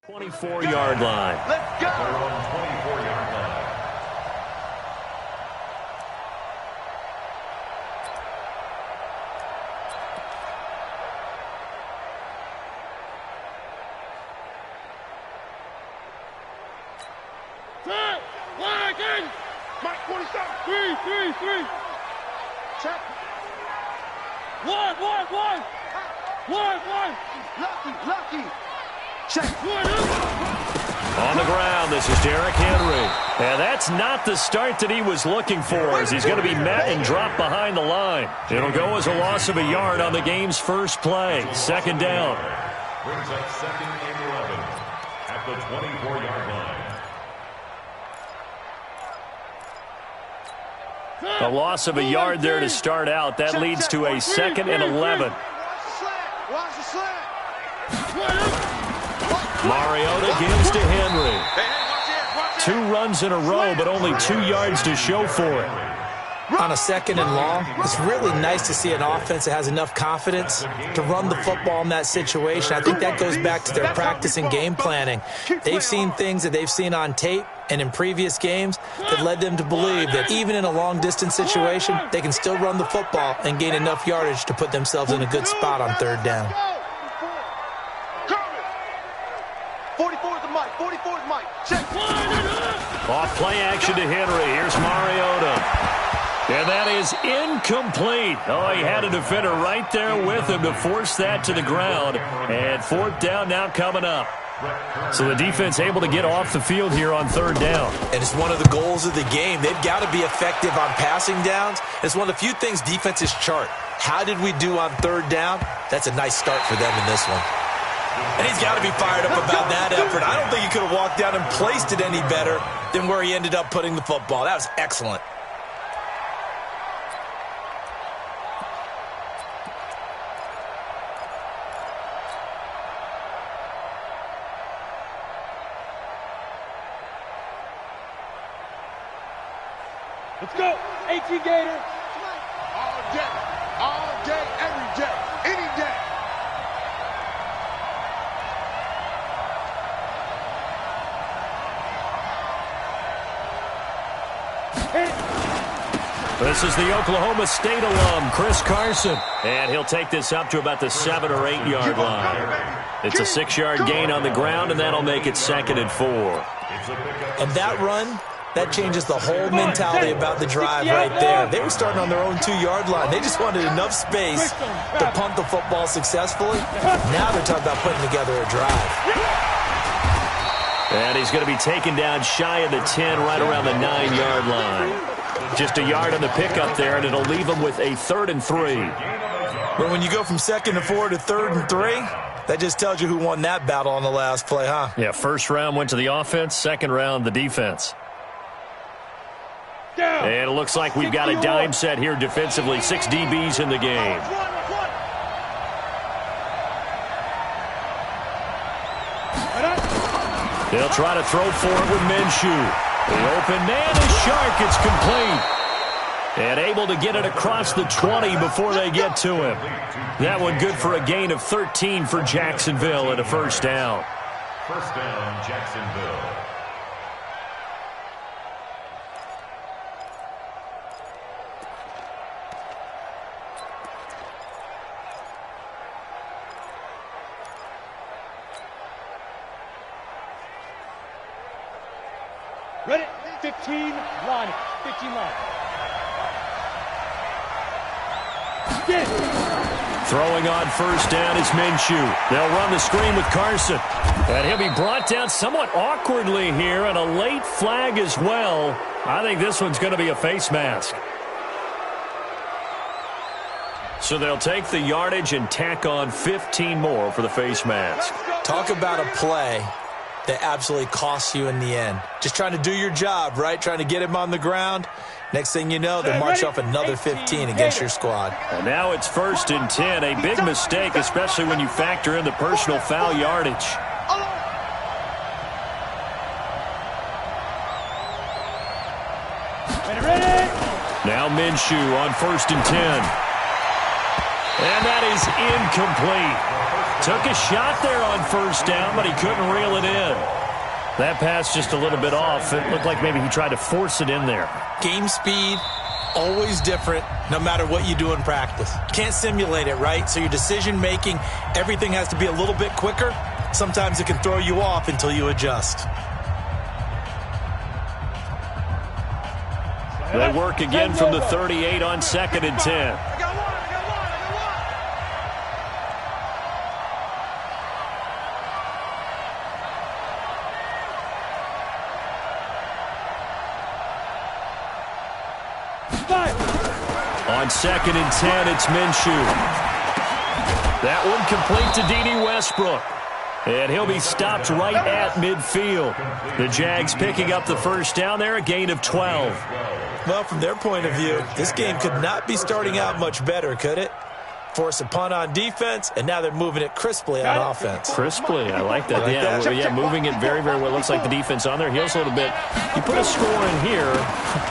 24-yard line. Let's go. They're on 24-yard line. Mike, 47. 3. Check. 1. Lucky. Check. On the ground, this is Derrick Henry. And that's not the start that he was looking for, as he's going to be met and dropped behind the line. It'll go as a loss of a yard on the game's first play. Second down. Brings up 2nd and 11 at the 24-yard line. A loss of a yard there to start out. That leads to a 2nd and 11. Watch the slant. Mariota gives to Henry. 2 runs in a row, but only 2 yards to show for it. On a 2nd and long, it's really nice to see an offense that has enough confidence to run the football in that situation. I think that goes back to their practice and game planning. They've seen things that they've seen on tape and in previous games that led them to believe that even in a long-distance situation, they can still run the football and gain enough yardage to put themselves in a good spot on 3rd down. 44 is the Mike. 44 is Mike. Check. Off play action to Henry. Here's Mariota. And that is incomplete. Oh, he had a defender right there with him to force that to the ground. And 4th down now coming up. So the defense able to get off the field here on 3rd down. And it's one of the goals of the game. They've got to be effective on passing downs. It's one of the few things defenses chart. How did we do on 3rd down? That's a nice start for them in this one. And he's got to be fired up about that effort. I don't think he could have walked down and placed it any better than where he ended up putting the football. That was excellent. Let's go. 18 Gator. All day, every day, any day. This is the Oklahoma State alum, Chris Carson. And he'll take this up to about the 7 or 8 yard line. It's a 6-yard gain on the ground, and that'll make it 2nd and 4. And that run, that changes the whole mentality about the drive right there. They were starting on their own 2-yard line. They just wanted enough space to punt the football successfully. Now they're talking about putting together a drive. And he's going to be taken down shy of the 10, right around the 9-yard line. Just a yard on the pickup there, and it'll leave him with a 3rd and 3. But when you go from 2nd and 4 to 3rd and 3, that just tells you who won that battle on the last play, huh? Yeah, first round went to the offense, second round the defense. And it looks like we've got a dime set here defensively. 6 DBs in the game. They'll try to throw for it with Minshew. The open man is Shark. It's complete. And able to get it across the 20 before they get to him. That one good for a gain of 13 for Jacksonville and a first down. First down, Jacksonville. Ready? 15 line. 15 line. Get it. Throwing on first down is Minshew. They'll run the screen with Carson. And he'll be brought down somewhat awkwardly here, and a late flag as well. I think this one's going to be a face mask. So they'll take the yardage and tack on 15 more for the face mask. Talk about a play that absolutely costs you in the end. Just trying to do your job, right? Trying to get him on the ground. Next thing you know, they'll march off another 15 against your squad. And now it's 1st and 10. A big mistake, especially when you factor in the personal foul yardage. Now Minshew on 1st and 10. And that is incomplete. Took a shot there on first down, but he couldn't reel it in. That pass just a little bit off. It looked like maybe he tried to force it in there. Game speed, always different, no matter what you do in practice. Can't simulate it, right? So your decision-making, everything has to be a little bit quicker. Sometimes it can throw you off until you adjust. They work again from the 38 on 2nd and 10. On 2nd and 10, it's Minshew. That one complete to D.D. Westbrook. And he'll be stopped right at midfield. The Jags picking up the first down there, a gain of 12. Well, from their point of view, this game could not be starting out much better, could it? Force a punt on defense, and now they're moving it crisply on offense. Crisply, I like that. Like Moving it very, very well. Looks like the defense on there heals a little bit. You put a score in here,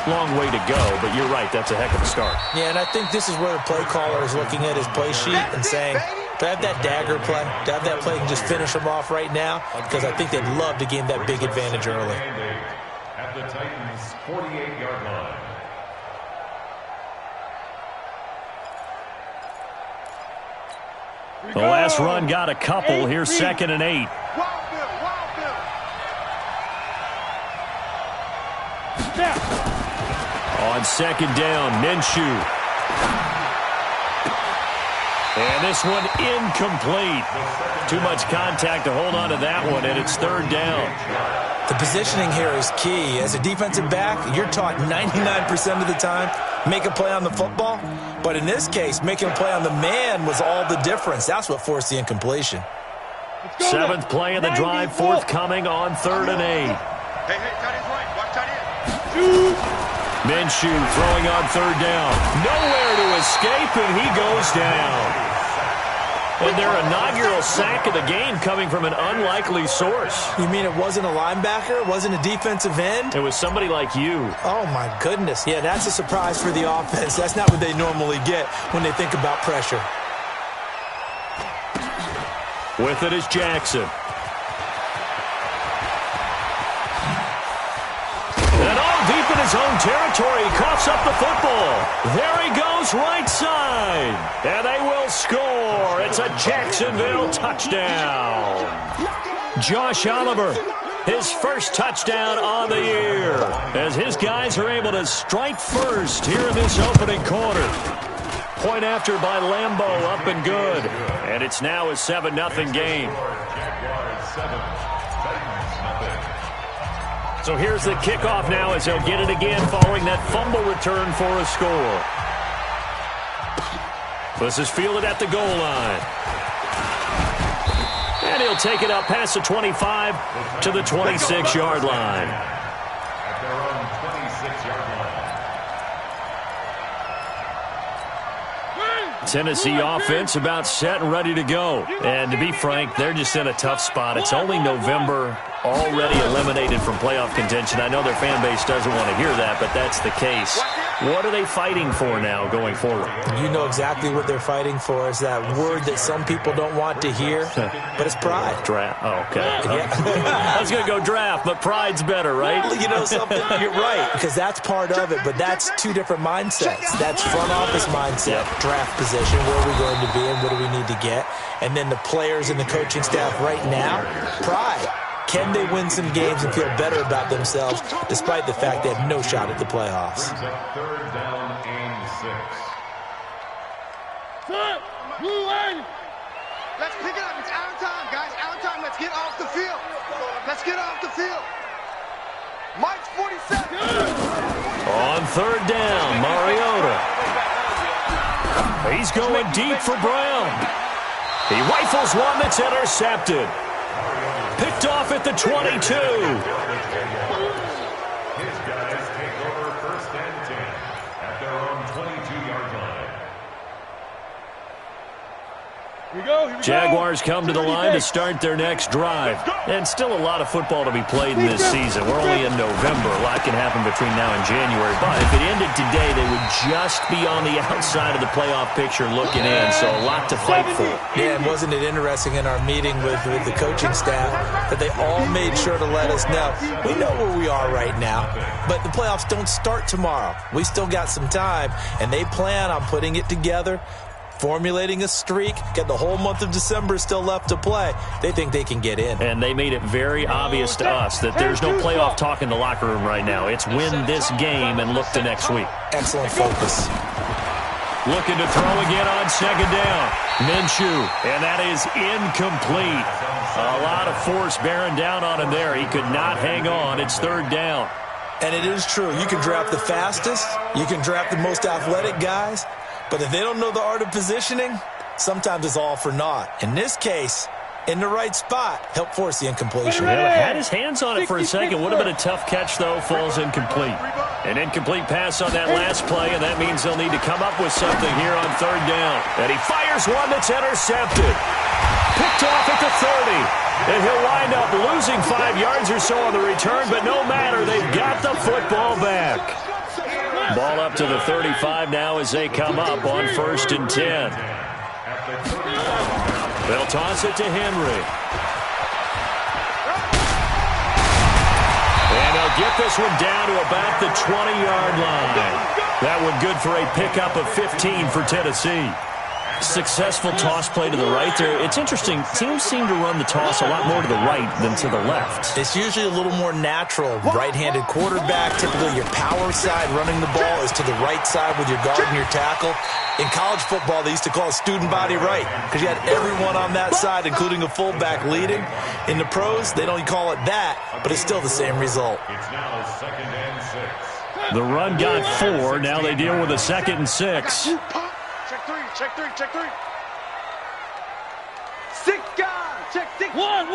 long way to go, but you're right, that's a heck of a start. Yeah, and I think this is where the play caller is looking at his play sheet and saying, do I have that dagger play? Do I have that play and just finish them off right now? Because I think they'd love to gain that big advantage early. At the Titans' 48-yard line. The last run got a couple. Here's 2nd and 8. On 2nd down, Minshew. And this one incomplete. Too much contact to hold on to that one, and it's 3rd down. The positioning here is key. As a defensive back, you're taught 99% of the time, make a play on the football. But in this case, making a play on the man was all the difference. That's what forced the incompletion. 7th play of the drive, forthcoming on 3rd and 8. Hey, tight end's right. Watch tight end. Minshew throwing on 3rd down. Nowhere to escape, and he goes down. And their inaugural sack of the game coming from an unlikely source. You mean it wasn't a linebacker? It wasn't a defensive end? It was somebody like you. Oh, my goodness. Yeah, that's a surprise for the offense. That's not what they normally get when they think about pressure. With it is Jackson. And all deep in his own territory, he coughs up the football. There he goes, right side. And they will score. It's a Jacksonville touchdown. Josh Oliver, his first touchdown on the year, as his guys are able to strike first here in this opening quarter. Point after by Lambeau, up and good. And it's now a 7-0 game. So here's the kickoff now as they'll get it again following that fumble return for a score. This is fielded at the goal line. And he'll take it up past the 25 to the 26-yard line. At their own 26-yard line. Tennessee offense about set and ready to go. And to be frank, they're just in a tough spot. It's only November, already eliminated from playoff contention. I know their fan base doesn't want to hear that, but that's the case. What are they fighting for now going forward? You know exactly what they're fighting for. Is that word that some people don't want to hear, but it's pride. Draft. Oh, okay. Yeah. I was going to go draft, but pride's better, right? Well, you know something? You're right, because that's part of it, but that's two different mindsets. That's front office mindset, draft position, where are we going to be and what do we need to get? And then the players and the coaching staff right now, pride. Can they win some games and feel better about themselves despite the fact they have no shot at the playoffs? 3rd down and 6. Let's pick it up. It's out of time, guys. Out of time. Let's get off the field. Let's get off the field. Mike's 47. On 3rd down, Mariota. He's going deep for Brown. He rifles one that's intercepted. Picked off at the 22. His guys take over 1st and 10 at their own 22-yard line. Jaguars come to the line to start their next drive. And still a lot of football to be played in this season. We're only in November. A lot can happen between now and January. But if it ended today, they would just be on the outside of the playoff picture looking in. So a lot to fight for. Yeah, and wasn't it interesting in our meeting with the coaching staff that they all made sure to let us know, we know where we are right now, but the playoffs don't start tomorrow. We still got some time, and they plan on putting it together, formulating a streak, get the whole month of December still left to play. They think they can get in. And they made it very obvious to us that there's no playoff talk in the locker room right now. It's win this game and look to next week. Excellent focus. Looking to throw again on second down. Minshew, and that is incomplete. A lot of force bearing down on him there. He could not hang on. It's third down. And it is true. You can draft the fastest. You can draft the most athletic guys. But if they don't know the art of positioning, sometimes it's all for naught. In this case, in the right spot, help force the incompletion. Yeah, had his hands on it for a second. Would have been a tough catch, though. Falls incomplete. An incomplete pass on that last play, and that means they'll need to come up with something here on third down. And he fires one that's intercepted. Picked off at the 30. And he'll wind up losing 5 yards or so on the return, but no matter, they've got the football back. Ball up to the 35 now as they come up on 1st and 10. They'll toss it to Henry. And they'll get this one down to about the 20-yard line. That one good for a pickup of 15 for Tennessee. Successful toss play to the right there. It's interesting. Teams seem to run the toss a lot more to the right than to the left. It's usually a little more natural. Right-handed quarterback, typically your power side running the ball is to the right side with your guard and your tackle. In college football, they used to call it student body right because you had everyone on that side, including a fullback leading. In the pros, they don't call it that, but it's still the same result. It's now 2nd and 6. The run got 4. Now they deal with a 2nd and 6. Check three, check three, check three. 6 guys, check 6. One.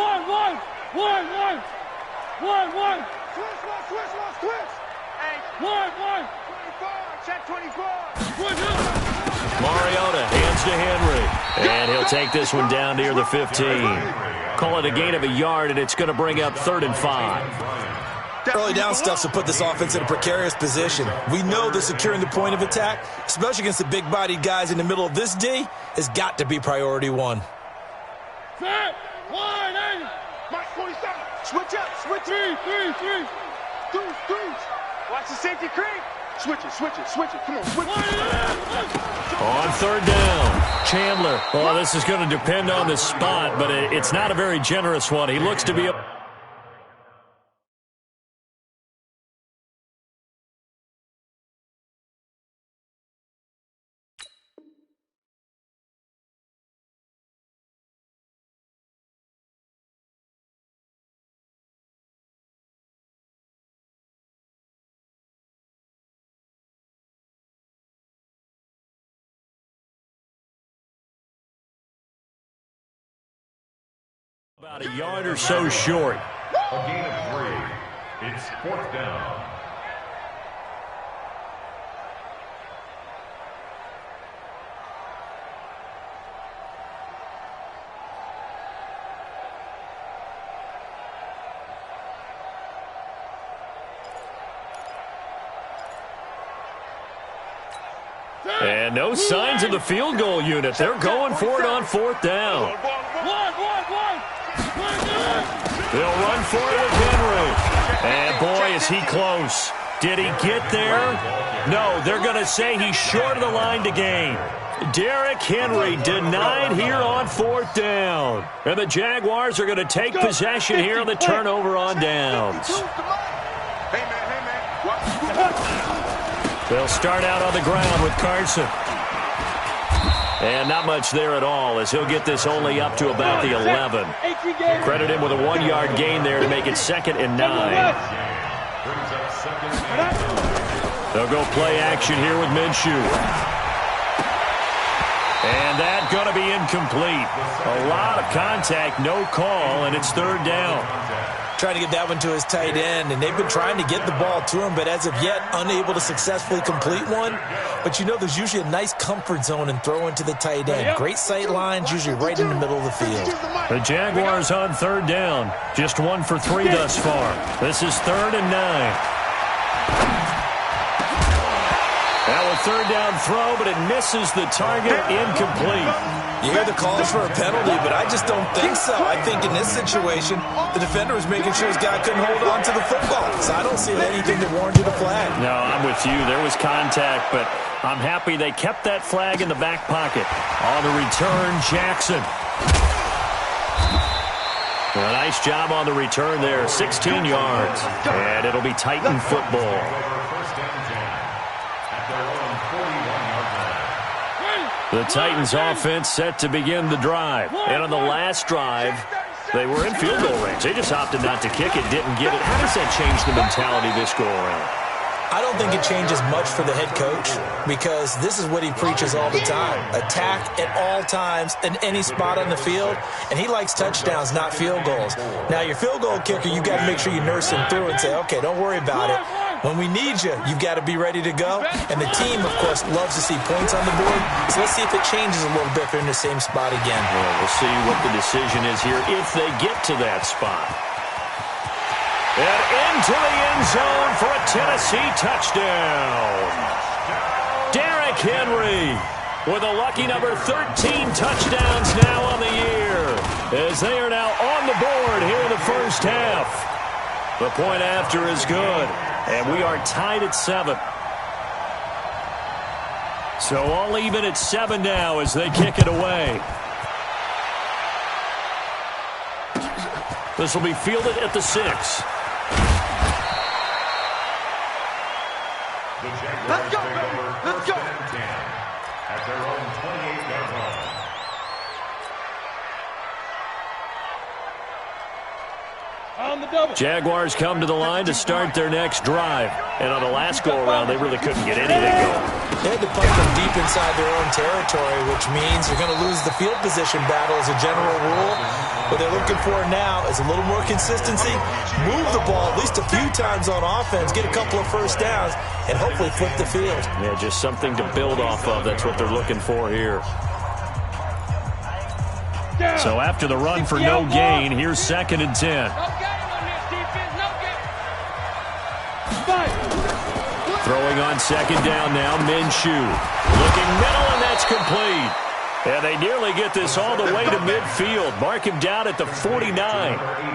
Switch. Hey, One. 24, check 24. Mariota hands to Henry. And he'll take this one down near the 15. Call it a gain of a yard, and it's going to bring up 3rd and 5. Early down stuff to put this offense in a precarious position. We know that securing the point of attack, especially against the big-bodied guys in the middle of this D, has got to be priority one. Set. 1-8. Mike 47. Switch up, switch. 3. Deuce. Watch the safety creep. Switch it. Come on, switch it. On 3rd down, Chandler. Well, this is going to depend on the spot, but it's not a very generous one. He looks to be a... About a yard or so short. A gain of 3. It's 4th down. And no signs of the field goal unit. They're going for it on 4th down. One. They'll run for it with Henry. And boy, is he close. Did he get there? No, they're going to say he's short of the line to gain. Derrick Henry denied here on 4th down. And the Jaguars are going to take possession here on the turnover on downs. Hey, man. They'll start out on the ground with Carson. And not much there at all as he'll get this only up to about the 11. Credit him with a 1-yard gain there to make it 2nd and 9. They'll go play action here with Minshew. And that's going to be incomplete. A lot of contact, no call, and it's 3rd down. Trying to get that one to his tight end, and they've been trying to get the ball to him, but as of yet, unable to successfully complete one. But you know there's usually a nice comfort zone in throwing to the tight end. Great sight lines, usually right in the middle of the field. The Jaguars on third down. Just 1 for 3 thus far. This is 3rd and 9. Now a third down throw, but it misses the target, incomplete. You hear the calls for a penalty, but I just don't think so. I think in this situation, the defender was making sure his guy couldn't hold on to the football. So I don't see anything that warranted a flag. No, I'm with you. There was contact, but I'm happy they kept that flag in the back pocket. On the return, Jackson. A nice job on the return there, 16 yards. And it'll be Titan football. The Titans offense set to begin the drive. And on the last drive, they were in field goal range. They just opted not to kick it, didn't get it. How does that change the mentality this go around? I don't think it changes much for the head coach because this is what he preaches all the time. Attack at all times in any spot on the field, and he likes touchdowns, not field goals. Now, your field goal kicker, you've got to make sure you nurse him through and say, okay, don't worry about it. When we need you, you've got to be ready to go. And the team, of course, loves to see points on the board. So let's see if it changes a little bit if they're in the same spot again. Well, we'll see what the decision is here if they get to that spot. And into the end zone for a Tennessee touchdown. Derrick Henry with a lucky number 13 touchdowns now on the year as they are now on the board here in the first half. The point after is good, and we are tied at 7. So all even at 7 now as they kick it away. This will be fielded at the 6. Let's go, baby. Let's go. At their own 28-yard line. On the double. Jaguars come to the line to start their next drive. And on the last go-around, they really couldn't get anything going. They had to punt them deep inside their own territory, which means you're going to lose the field position battle as a general rule. What they're looking for now is a little more consistency, move the ball at least a few times on offense, get a couple of first downs, and hopefully flip the field. Yeah, just something to build off of. That's what they're looking for here. So after the run for no gain, here's 2nd and 10. Throwing on 2nd down now, Minshew. Looking middle, and that's complete. And they nearly get this all the way to midfield. Mark him down at the 49.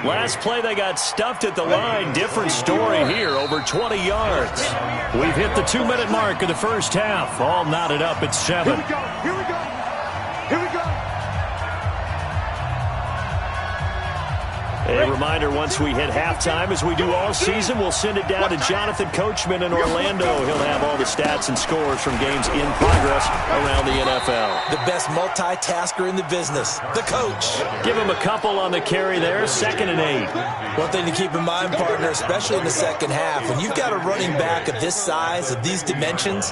Last play, they got stuffed at the line. Different story here, over 20 yards. We've hit the 2-minute mark of the first half. All knotted up at 7. Here we go. Here we go. Here we go. A reminder, once we hit halftime, as we do all season, we'll send it down to Jonathan Coachman in Orlando. He'll have all the stats and scores from games in progress around the NFL. The best multitasker in the business, the coach. Give him a couple on the carry there, 2nd and 8. One thing to keep in mind, partner, especially in the second half, when you've got a running back of this size, of these dimensions,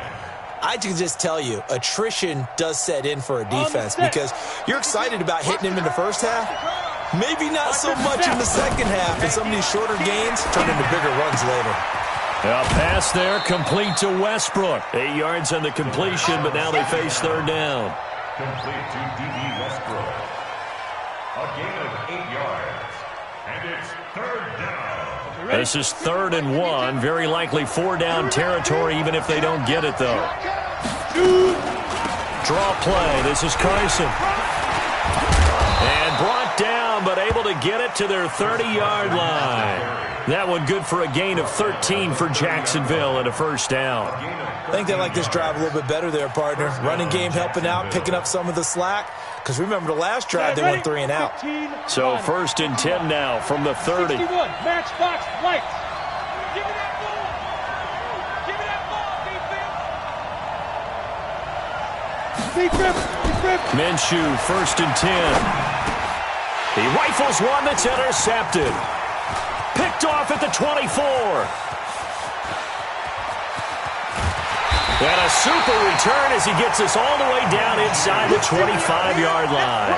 I can just tell you, attrition does set in for a defense because you're excited about hitting him in the first half. Maybe not so much in the second half, and some of these shorter gains turn into bigger runs later. A pass there, complete to Westbrook. 8 yards on the completion, but now they face 3rd down. Complete to D.D. Westbrook. A gain of 8 yards. And it's 3rd down. This is 3rd and 1. Very likely 4-down territory, even if they don't get it, though. Draw play. This is Carson. And brought down, but able to get it to their 30-yard line. That one good for a gain of 13 for Jacksonville and a first down. I think they like this drive a little bit better there, partner. Running game helping out, picking up some of the slack. Because remember the last drive, they went 3 and out. So 1st and 10 now from the 30. 61, matchbox lights. Give me that ball. Give me that ball, defense. Defense. Minshew, 1st and 10. He rifles one that's intercepted. Picked off at the 24. And a super return as he gets us all the way down inside the 25-yard line.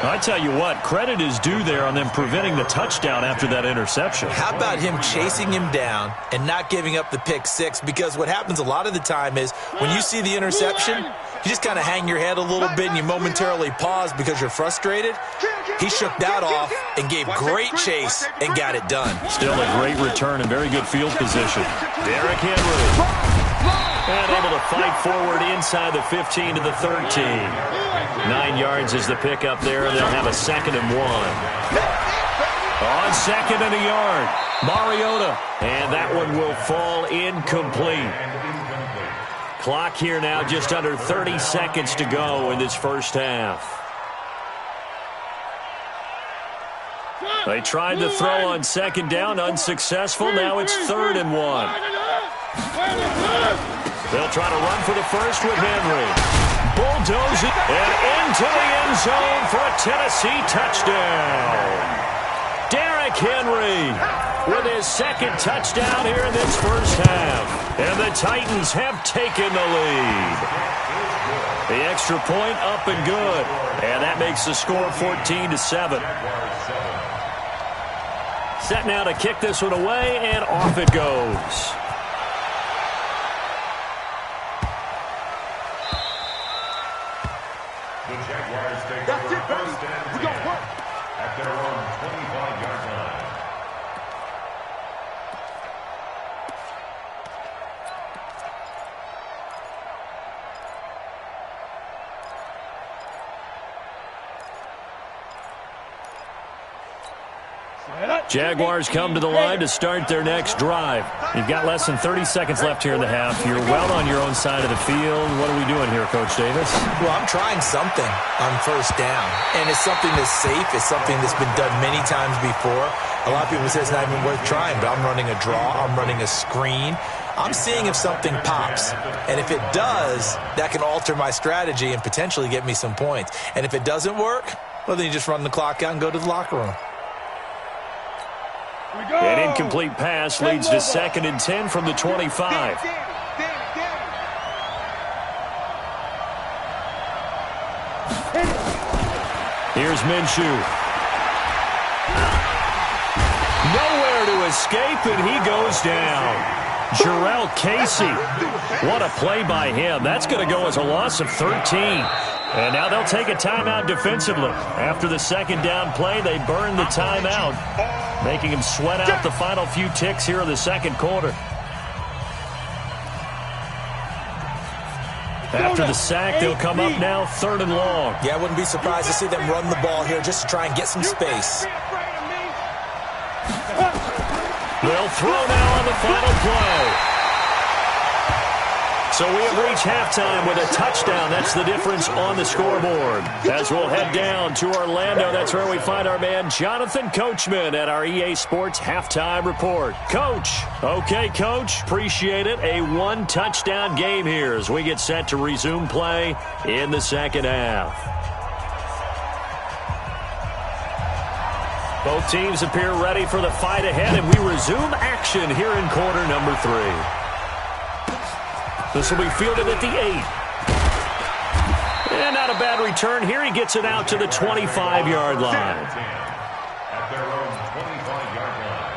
I tell you what, credit is due there on them preventing the touchdown after that interception. How about him chasing him down and not giving up the pick six? Because what happens a lot of the time is when you see the interception, you just kind of hang your head a little bit and you momentarily pause because you're frustrated. He shook that off and gave great chase and got it done. Still a great return and very good field position. Derrick Henry. And able to fight forward inside the 15 to the 13. 9 yards is the pickup there, and they'll have a 2nd and 1. On 2nd and a yard, Mariota. And that one will fall incomplete. Clock here now, just under 30 seconds to go in this first half. They tried to throw on 2nd down, unsuccessful. Now it's 3rd and 1. They'll try to run for the first with Henry. Bulldoze it and into the end zone for a Tennessee touchdown. Derrick Henry with his 2nd touchdown here in this first half. And the Titans have taken the lead. The extra point up and good. And that makes the score 14-7. Set now to kick this one away, and off it goes. The Jaguars take over first and 10 at their own 25-yard line. Jaguars come to the line to start their next drive. You've got less than 30 seconds left here in the half. You're well on your own side of the field. What are we doing here, Coach Davis? Well, I'm trying something on first down, and it's something that's safe. It's something that's been done many times before. A lot of people say it's not even worth trying, but I'm running a draw. I'm running a screen. I'm seeing if something pops, and if it does, that can alter my strategy and potentially get me some points. And if it doesn't work, well, then you just run the clock out and go to the locker room. An incomplete pass leads to 2nd and 10 from the 25. Here's Minshew. Nowhere to escape, and he goes down. Jarrell Casey. What a play by him. That's going to go as a loss of 13. And now they'll take a timeout defensively. After the 2nd down play, they burn the timeout, making him sweat out the final few ticks here in the 2nd quarter. After the sack, they'll come up now 3rd and long. Yeah, I wouldn't be surprised to see them run the ball here just to try and get some space. They'll throw now on the final play. So we have reached halftime with a touchdown. That's the difference on the scoreboard. As we'll head down to Orlando, that's where we find our man Jonathan Coachman at our EA Sports Halftime Report. Coach. Okay, Coach. Appreciate it. A 1-touchdown game here as we get set to resume play in the 2nd half. Both teams appear ready for the fight ahead, and we resume action here in quarter number 3. This will be fielded at the 8. And not a bad return here. He gets it out to the 25-yard line. At their own 25-yard line.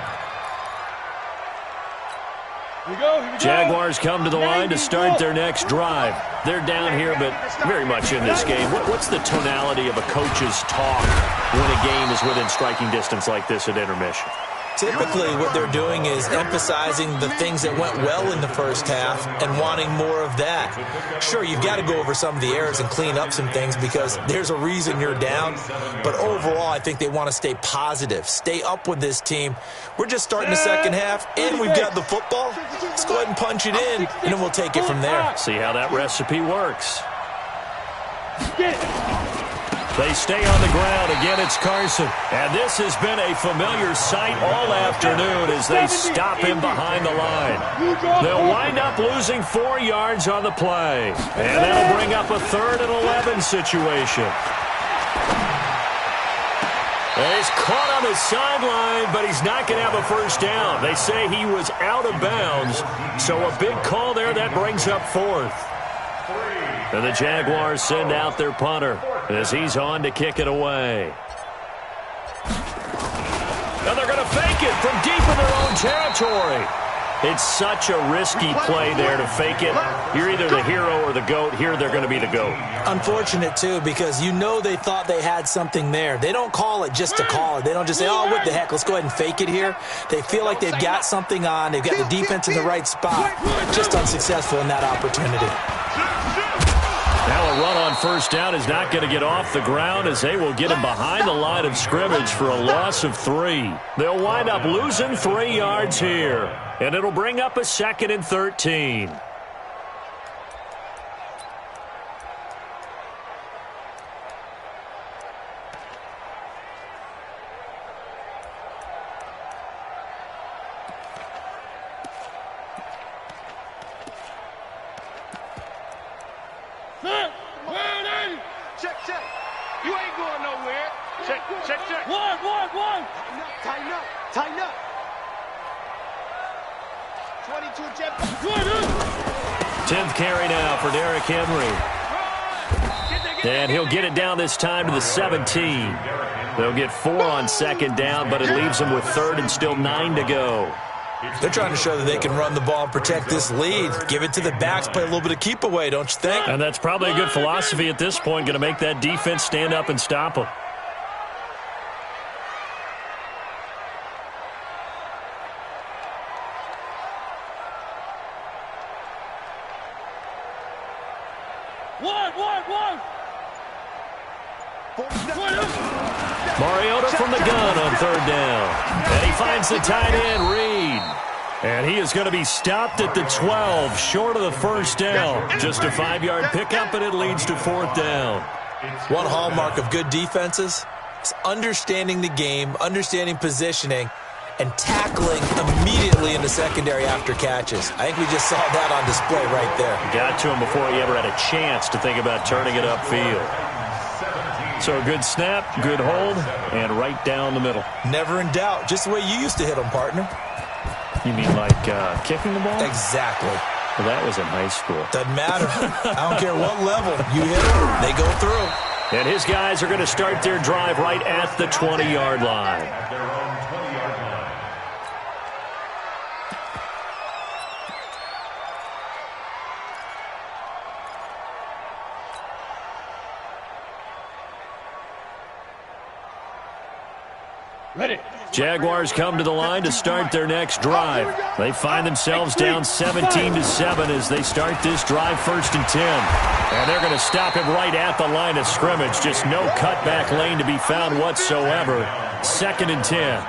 Here we go. Jaguars come to the line to start their next drive. They're down here, but very much in this game. What's the tonality of a coach's talk when a game is within striking distance like this at intermission? Typically, what they're doing is emphasizing the things that went well in the first half and wanting more of that. Sure, you've got to go over some of the errors and clean up some things because there's a reason you're down. But overall, I think they want to stay positive, stay up with this team. We're just starting the 2nd half, and we've got the football. Let's go ahead and punch it in, and then we'll take it from there. See how that recipe works. They stay on the ground. Again, it's Carson. And this has been a familiar sight all afternoon as they stop him behind the line. They'll wind up losing 4 yards on the play. And that'll bring up a 3rd and 11 situation. He's caught on the sideline, but he's not going to have a first down. They say he was out of bounds. So a big call there. That brings up 4th. And the Jaguars send out their punter. as he's on to kick it away. And they're going to fake it from deep in their own territory. It's such a risky play there to fake it. You're either the hero or the GOAT. Here they're going to be the GOAT. Unfortunate, too, because you know they thought they had something there. They don't call it just to call it. They don't just say, oh, what the heck, let's go ahead and fake it here. They feel like they've got something on. They've got the defense in the right spot. Just unsuccessful in that opportunity. Now a run on first down is not going to get off the ground as they will get him behind the line of scrimmage for a loss of 3. They'll wind up losing 3 yards here, and it'll bring up a 2nd and 13. Check. You ain't going nowhere. Check. One. Tighten up. 22 jet. 10th carry now for Derrick Henry. And he'll get it down this time to the 17. They'll get 4 on 2nd down, but it leaves them with 3rd and still 9 to go. They're trying to show that they can run the ball and protect this lead. Give it to the backs, play a little bit of keep away, don't you think? And that's probably a good philosophy at this point, going to make that defense stand up and stop them. One. Mariota from the gun on 3rd down. And he finds the tight end, Reed. And he is going to be stopped at the 12, short of the first down. Just a 5-yard pickup, and it leads to 4th down. One hallmark of good defenses is understanding the game, understanding positioning, and tackling immediately in the secondary after catches. I think we just saw that on display right there. Got to him before he ever had a chance to think about turning it upfield. So a good snap, good hold, and right down the middle. Never in doubt. Just the way you used to hit them, partner. You mean like kicking the ball? Exactly. Well, that was in high school. Doesn't matter. I don't care what level. You hit them, they go through. And his guys are going to start their drive right at the 20-yard line. Ready. Jaguars come to the line to start their next drive. They find themselves down 17-7 as they start this drive 1st and 10. And they're going to stop him right at the line of scrimmage. Just no cutback lane to be found whatsoever. 2nd and 10.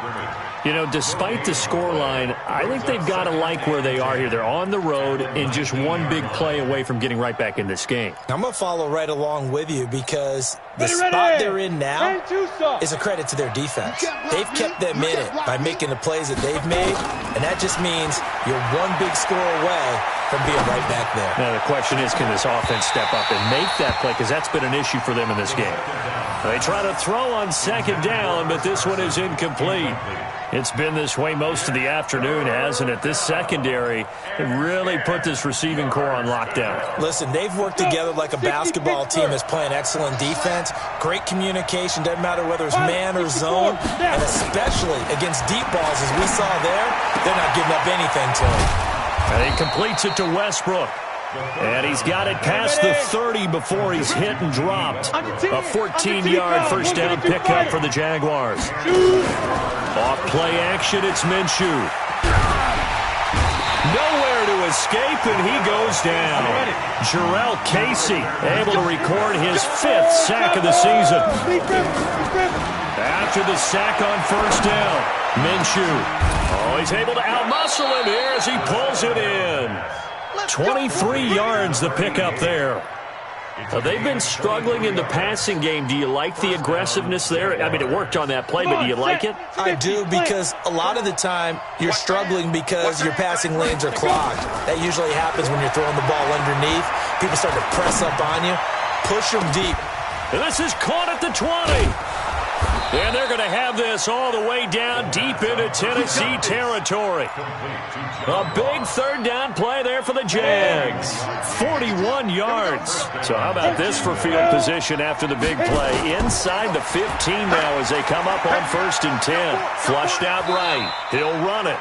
You know, despite the scoreline, I think they've got to like where they are here. They're on the road and just one big play away from getting right back in this game. I'm going to follow right along with you because the spot they're in now is a credit to their defense. They've kept them in it by making the plays that they've made, and that just means you're one big score away from being right back there. Now, the question is, can this offense step up and make that play? Because that's been an issue for them in this game. They try to throw on 2nd down, but this one is incomplete. It's been this way most of the afternoon, hasn't it? This secondary really put this receiving core on lockdown. Listen, they've worked together like a basketball team that's playing excellent defense. Great communication, doesn't matter whether it's man or zone, and especially against deep balls, as we saw there, they're not giving up anything to him. And he completes it to Westbrook. And he's got it past the 30 before he's hit and dropped. A 14-yard first down pickup for the Jaguars. Off play action, it's Minshew. Nowhere to escape, and he goes down. Jarrell Casey able to record his 5th sack of the season. After the sack on first down, Minshew. He's able to outmuscle him here as he pulls it in. 23 yards the pickup there. They've been struggling in the passing game. Do you like the aggressiveness there? I mean, it worked on that play, but do you like it? I do, because a lot of the time you're struggling because your passing lanes are clogged. That usually happens when you're throwing the ball underneath. People start to press up on you. Push them deep. And this is caught at the 20. And they're going to have this all the way down deep into Tennessee territory. A big third down play there for the Jags. 41 yards. So how about this for field position after the big play? Inside the 15 now as they come up on 1st and 10. Flushed out right. He'll run it.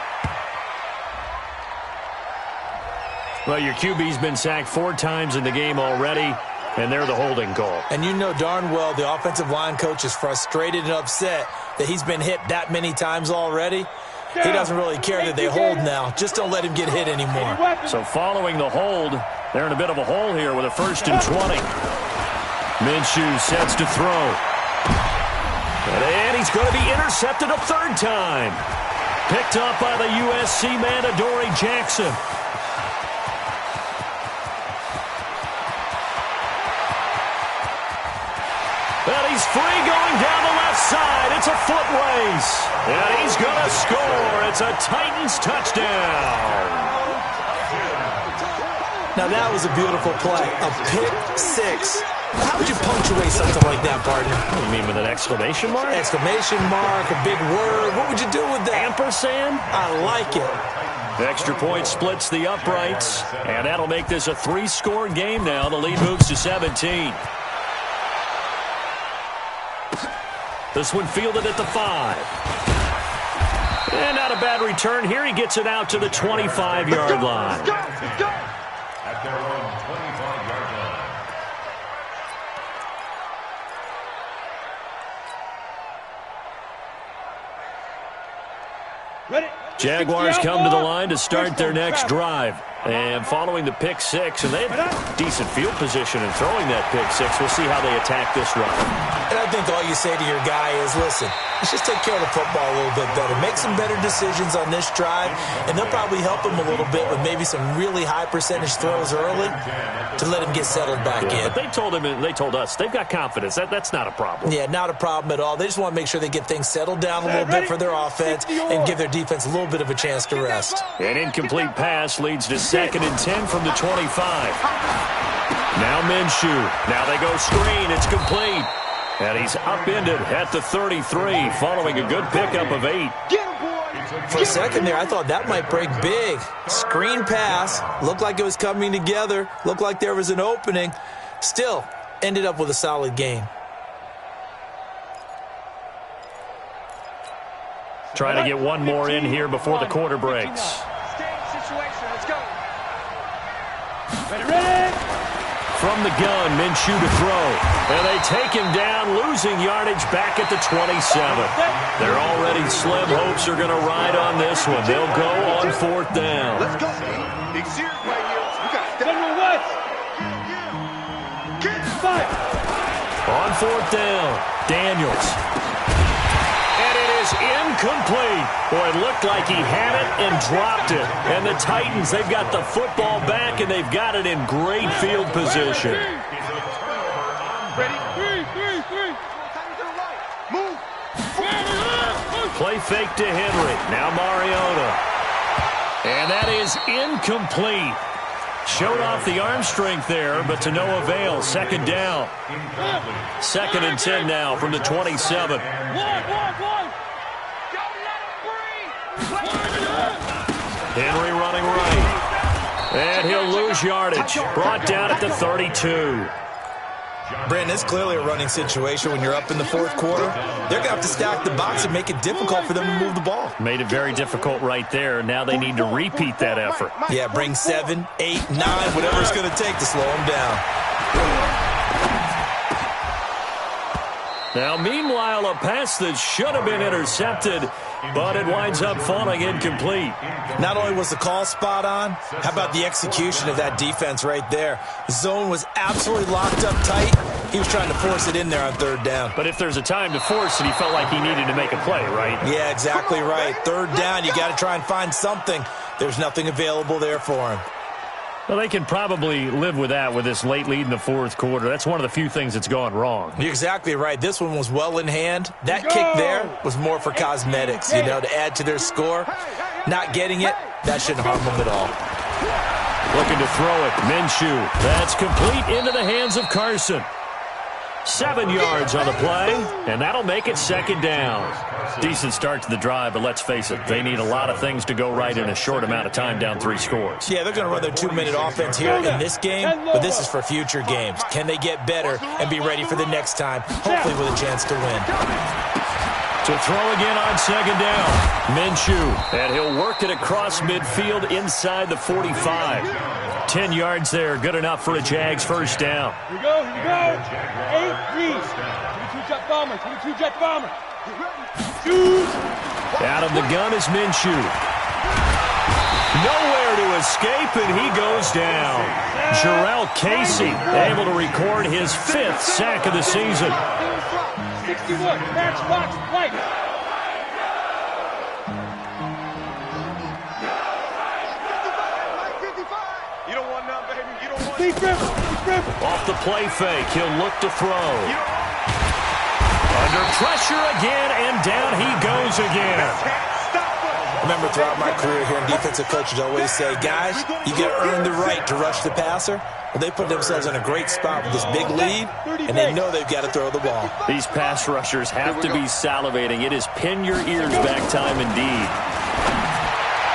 Well, your QB's been sacked 4 times in the game already, and they're the holding call. And you know darn well the offensive line coach is frustrated and upset that he's been hit that many times already. He doesn't really care that they hold now. Just don't let him get hit anymore. So following the hold, they're in a bit of a hole here with a 1st and 20. Minshew sets to throw. And he's going to be intercepted a 3rd time. Picked up by the USC man, Adoree Jackson. And he's free going down the left side. It's a foot race. And he's going to score. It's a Titans touchdown. Now that was a beautiful play. A pick 6. How would you punctuate something like that, partner? You mean with an exclamation mark? Exclamation mark, a big word. What would you do with that? Ampersand? I like it. Extra point splits the uprights. And that'll make this a 3-score game now. The lead moves to 17. This one fielded at the 5. And not a bad return here. He gets it out to the 25-yard line. At their own 25-yard line. Ready? Jaguars come to the line to start their next drive. And following the pick 6, and they have decent field position in throwing that pick 6. We'll see how they attack this run. And I think all you say to your guy is, listen, let's just take care of the football a little bit better. Make some better decisions on this drive, and they'll probably help him a little bit with maybe some really high percentage throws early to let him get settled back in. But they told us, they've got confidence. That's not a problem. Yeah, not a problem at all. They just want to make sure they get things settled down a little bit for their offense and give their defense a little bit of a chance to rest. An incomplete pass leads to 2nd and 10 from the 25. Now Minshew. Now they go screen. It's complete. And he's upended at the 33 following a good pickup of 8. For a second there, I thought that might break big. Screen pass. Looked like it was coming together. Looked like there was an opening. Still, ended up with a solid game. Trying to get one more in here before the quarter breaks. Situation. Let's go. Ready? From the gun, Minshew to throw. And they take him down, losing yardage back at the 27. Their already slim hopes are going to ride on this one. They'll go on 4th down. Let's go. Big series right here. We got to step Number what? Five. On 4th down, Daniels. And it is incomplete. Boy, it looked like he had it and dropped it. And the Titans, they've got the football back, and they've got it in great field position. Ready? Three. Move. Play fake to Henry. Now Mariota. And that is incomplete. Showed off the arm strength there, but to no avail. 2nd down. 2nd and 10 now from the 27. Henry running right. And he'll lose yardage. Brought down at the 32. Brandon, it's clearly a running situation when you're up in the 4th quarter. They're going to have to stack the box and make it difficult for them to move the ball. Made it very difficult right there. Now they need to repeat that effort. Yeah, bring 7, 8, 9, whatever it's going to take to slow them down. Now, meanwhile, a pass that should have been intercepted, but it winds up falling incomplete. Not only was the call spot on, how about the execution of that defense right there? Zone was absolutely locked up tight. He was trying to force it in there on 3rd down. But if there's a time to force it, he felt like he needed to make a play, right? Yeah, exactly right. 3rd down, you got to try and find something. There's nothing available there for him. Well, they can probably live with that with this late lead in the 4th quarter. That's one of the few things that's gone wrong. You're exactly right. This one was well in hand. That kick there was more for cosmetics, to add to their score. Not getting it, that shouldn't harm them at all. Looking to throw it. Minshew. That's complete into the hands of Carson. 7 yards on the play, and that'll make it second down. Decent start to the drive, but let's face it, they need a lot of things to go right in a short amount of time, down 3 scores. Yeah, they're going to run their 2-minute offense here in this game, but this is for future games. Can they get better and be ready for the next time, hopefully with a chance to win? To throw again on second down, Minshew, and he'll work it across midfield inside the 45. 10 yards there, good enough for a Jags first down. Here we go, here we go. 8, please. 22 jet bomber, 22 jet bomber. Shoot. Out of the gun is Minshew. Nowhere to escape, and he goes down. Jarrell Casey able to record his 5th sack of the season. 61, matchbox, white. You don't want none, baby. You don't want Big river. Off the play fake, he'll look to throw. Under pressure again, and down he goes again. Remember, throughout my career here in defensive coaches always say, guys, you got to earn the right to rush the passer. Well, they put themselves in a great spot with this big lead, and they know they've got to throw the ball. These pass rushers have to be salivating. It is pin your ears back time indeed.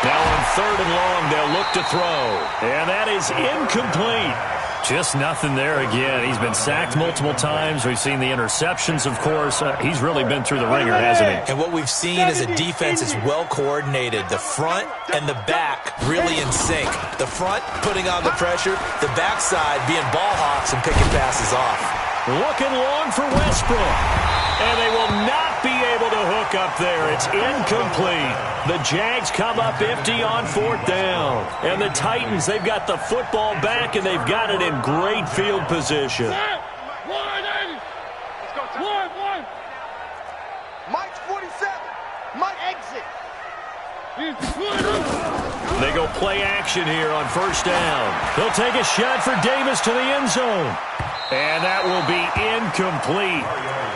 Now on 3rd and long, they'll look to throw. And that is incomplete. Just nothing there again. He's been sacked multiple times. We've seen the interceptions, of course. He's really been through the ringer, hasn't he? And what we've seen is a defense that's well coordinated. The front and the back really in sync. The front putting on the pressure, the backside being ball hawks and picking passes off. Looking long for Westbrook. And they will not be able to hook up there. It's incomplete. The Jags come up empty on 4th down. And the Titans, they've got the football back, and they've got it in great field position. One. Mike's 47. Mike exit. They go play action here on 1st down. He'll take a shot for Davis to the end zone. And that will be incomplete.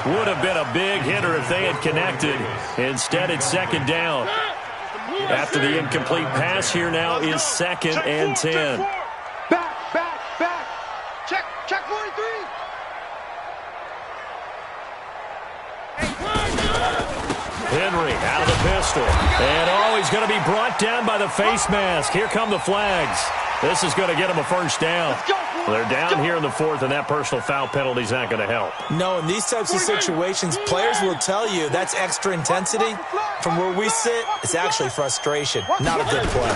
Would have been a big hitter if they had connected. Instead, it's 2nd down. After the incomplete pass, here now is 2nd and 10. Back. Check 43. Henry out of the pistol. And he's going to be brought down by the face mask. Here come the flags. This is going to get him a 1st down. They're down here in the 4th, and that personal foul penalty is not going to help. No, in these types of situations, players will tell you that's extra intensity. From where we sit, it's actually frustration, not a good play.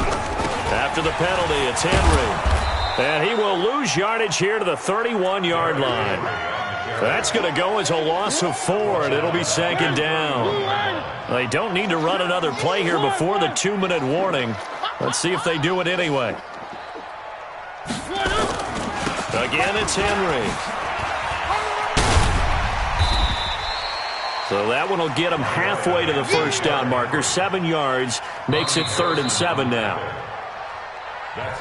After the penalty, it's Henry. And he will lose yardage here to the 31-yard line. That's going to go as a loss of 4, and it'll be 2nd down. They don't need to run another play here before the 2-minute warning. Let's see if they do it anyway. Again, it's Henry. So that one will get him halfway to the 1st down marker. 7 yards makes it 3rd and 7 now.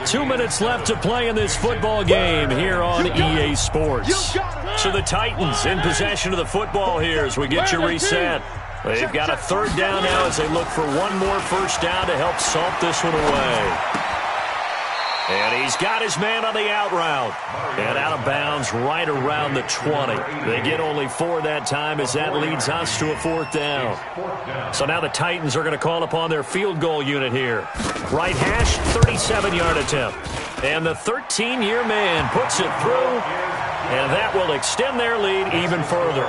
2 minutes left to play in this football game here on EA Sports. So the Titans in possession of the football here as we get you reset. They've got a 3rd down now as they look for one more 1st down to help salt this one away. And he's got his man on the out route. And out of bounds right around the 20. They get only 4 that time as that leads us to a 4th down. So now the Titans are going to call upon their field goal unit here. Right hash, 37-yard attempt. And the 13-year man puts it through. And that will extend their lead even further.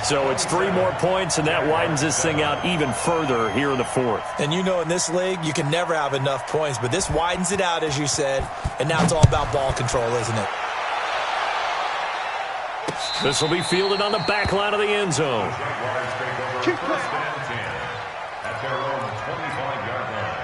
So it's 3 more points, and that widens this thing out even further here in the 4th. And you know in this league, you can never have enough points, but this widens it out, as you said, and now it's all about ball control, isn't it? This will be fielded on the back line of the end zone. At their own 25-yard line.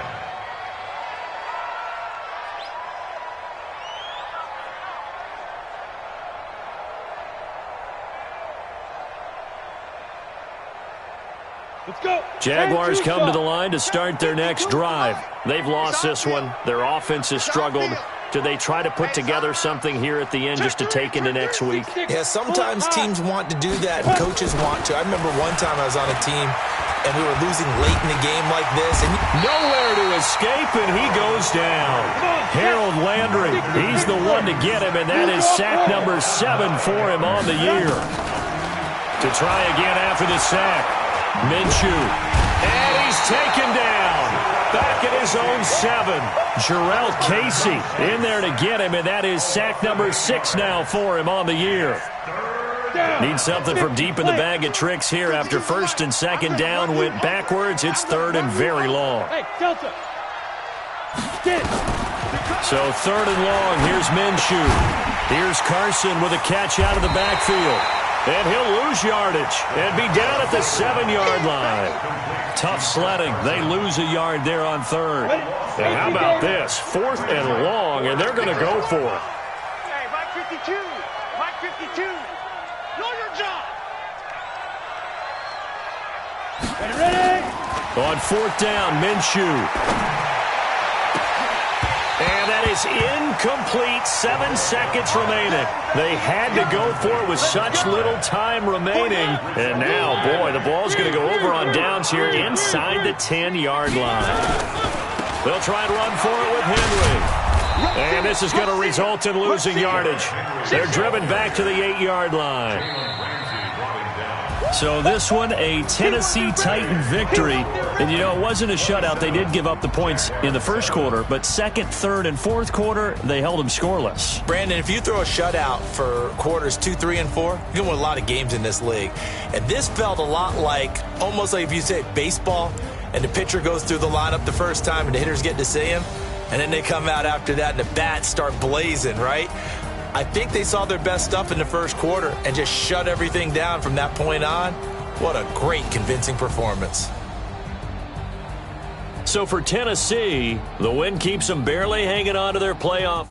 Let's go. Jaguars come to the line to start their next drive. They've lost this one. Their offense has struggled. Do they try to put together something here at the end just to take into next week? Yeah, sometimes teams want to do that and coaches want to. I remember one time I was on a team and we were losing late in the game like this. And nowhere to escape, and he goes down. Harold Landry, he's the one to get him, and that is sack number 7 for him on the year. To try again after the sack. Minshew. And he's taken down. Back at his own 7. Jarrell Casey in there to get him, and that is sack number 6 now for him on the year. Need something from deep in the bag of tricks here after first and second down went backwards. It's third and very long. Hey, Delta. So third and long. Here's Minshew. Here's Carson with a catch out of the backfield. And he'll lose yardage and be down at the 7-yard line. Tough sledding. They lose a yard there on third. And how about this? Fourth and long, and they're going to go for it. Hey, Mike 52. Mike 52. Know your job. Ready? On fourth down, Minshew. And that is incomplete. 7 seconds remaining. They had to go for it with such little time remaining. And now, boy, the ball's going to go over on downs here inside the 10-yard line. They'll try and run for it with Henry. And this is going to result in losing yardage. They're driven back to the 8-yard line. So this one, a Tennessee Titan victory. And, you know, it wasn't a shutout. They did give up the points in the first quarter, but second, third, and fourth quarter, they held them scoreless. Brandon, if you throw a shutout for quarters 2, 3, and 4, you can win a lot of games in this league. And this felt a lot like, almost like if you say baseball, and the pitcher goes through the lineup the first time and the hitters get to see him, and then they come out after that and the bats start blazing, right? I think they saw their best stuff in the first quarter and just shut everything down from that point on. What a great, convincing performance. So for Tennessee, the win keeps them barely hanging on to their playoff